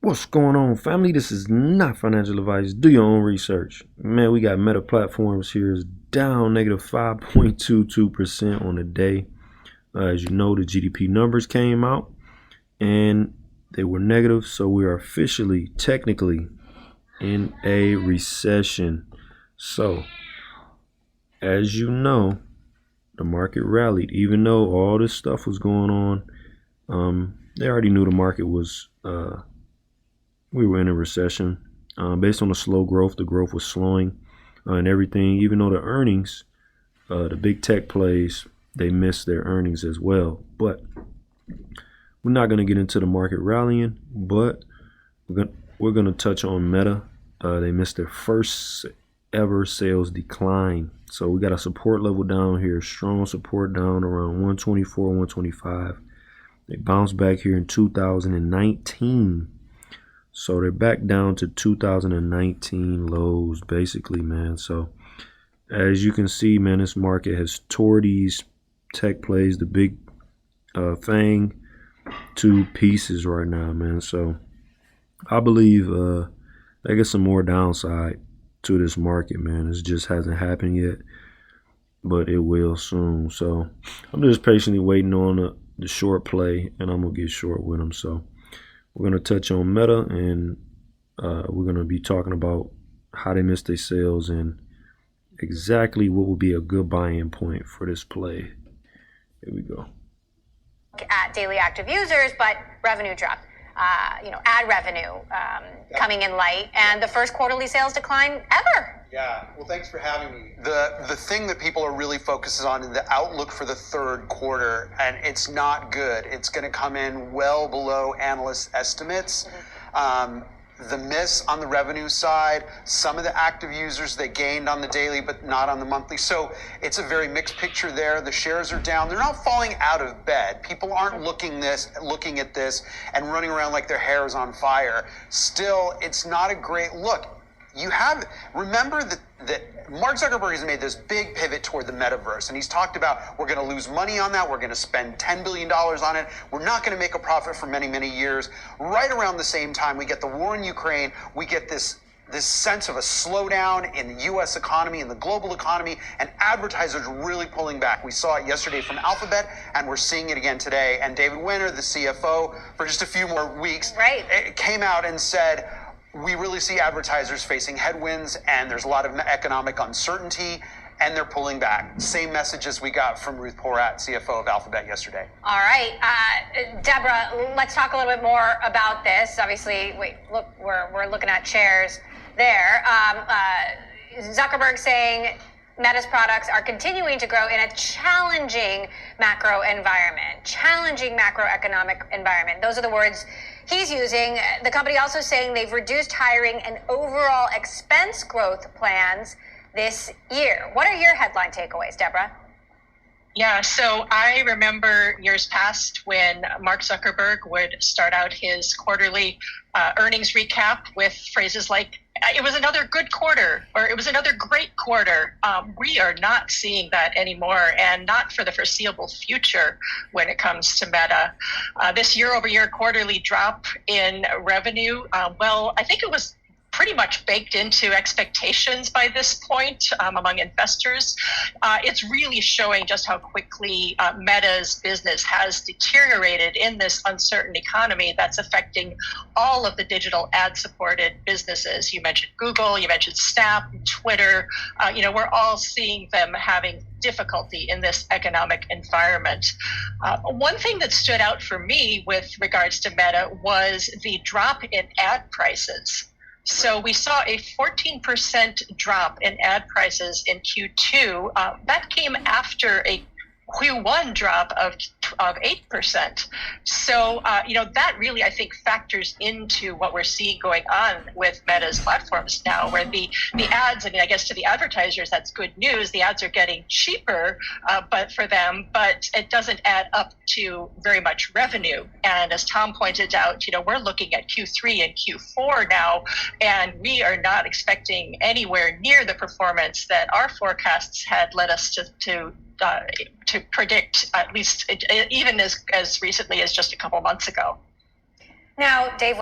What's going on, family? This is not financial advice. Do your own research. Man, we got Meta Platforms here is down negative 5.22% on the day. As you know, the GDP numbers came out and they were negative, so we are officially, technically, in a recession. So, as you know, the market rallied, even though all this stuff was going on. They already knew the market was we were in a recession. Based on the slow growth, the growth was slowing and everything. Even though the earnings, the big tech plays, they missed their earnings as well. But we're not going to get into the market rallying, but we're going to touch on Meta. They missed their first ever sales decline. So we got a support level down here, strong support down around 124, 125. They bounced back here in 2019. So they're back down to 2019 lows, basically, man. So as you can see, man, this market has tore these tech plays, the big FANG, to pieces right now, man. So I believe they get some more downside to this market, man. It just hasn't happened yet, but it will soon. So I'm just patiently waiting on the short play, and I'm gonna get short with them. So we're gonna touch on Meta, and we're gonna be talking about how they missed their sales and exactly what would be a good buy-in point for this play. Here we go. At daily active users, but revenue dropped. Ad revenue coming in light, and the first quarterly sales decline ever. Yeah, well, thanks for having me. The thing that people are really focused on is the outlook for the third quarter, and it's not good. It's going to come in well below analyst estimates. The miss on the revenue side, some of the active users, they gained on the daily, but not on the monthly. So it's a very mixed picture there. The shares are down. They're not falling out of bed. People aren't looking at this and running around like their hair is on fire. Still, it's not a great look. Remember that Mark Zuckerberg has made this big pivot toward the metaverse, and he's talked about we're going to lose money on that. We're going to spend $10 billion on it. We're not going to make a profit for many, many years. Right around the same time, we get the war in Ukraine. We get this sense of a slowdown in the U.S. economy and the global economy, and advertisers really pulling back. We saw it yesterday from Alphabet, and we're seeing it again today. And David Winter, the CFO, for just a few more weeks, came out and said, we really see advertisers facing headwinds, and there's a lot of economic uncertainty, and they're pulling back. Same message as we got from Ruth Porat, CFO of Alphabet, yesterday. All right, Deborah, let's talk a little bit more about this. Obviously, we're looking at shares there. Zuckerberg saying Meta's products are continuing to grow in a challenging macro environment, challenging macroeconomic environment. Those are the words he's using. The company also saying they've reduced hiring and overall expense growth plans this year. What are your headline takeaways, Deborah? Yeah, so I remember years past when Mark Zuckerberg would start out his quarterly earnings recap with phrases like, it was another good quarter, or it was another great quarter. We are not seeing that anymore, and not for the foreseeable future when it comes to Meta. This year-over-year quarterly drop in revenue, I think it was pretty much baked into expectations by this point among investors. It's really showing just how quickly Meta's business has deteriorated in this uncertain economy that's affecting all of the digital ad-supported businesses. You mentioned Google, you mentioned Snap, Twitter. We're all seeing them having difficulty in this economic environment. One thing that stood out for me with regards to Meta was the drop in ad prices. So we saw a 14% drop in ad prices in Q2. That came after a Q1 drop of 8%. So, that really, I think, factors into what we're seeing going on with Meta's platforms now, where the ads, I guess to the advertisers, that's good news. The ads are getting cheaper, but it doesn't add up to very much revenue. And as Tom pointed out, we're looking at Q3 and Q4 now, and we are not expecting anywhere near the performance that our forecasts had led us to predict, at least even as recently as just a couple months ago. Now, Dave,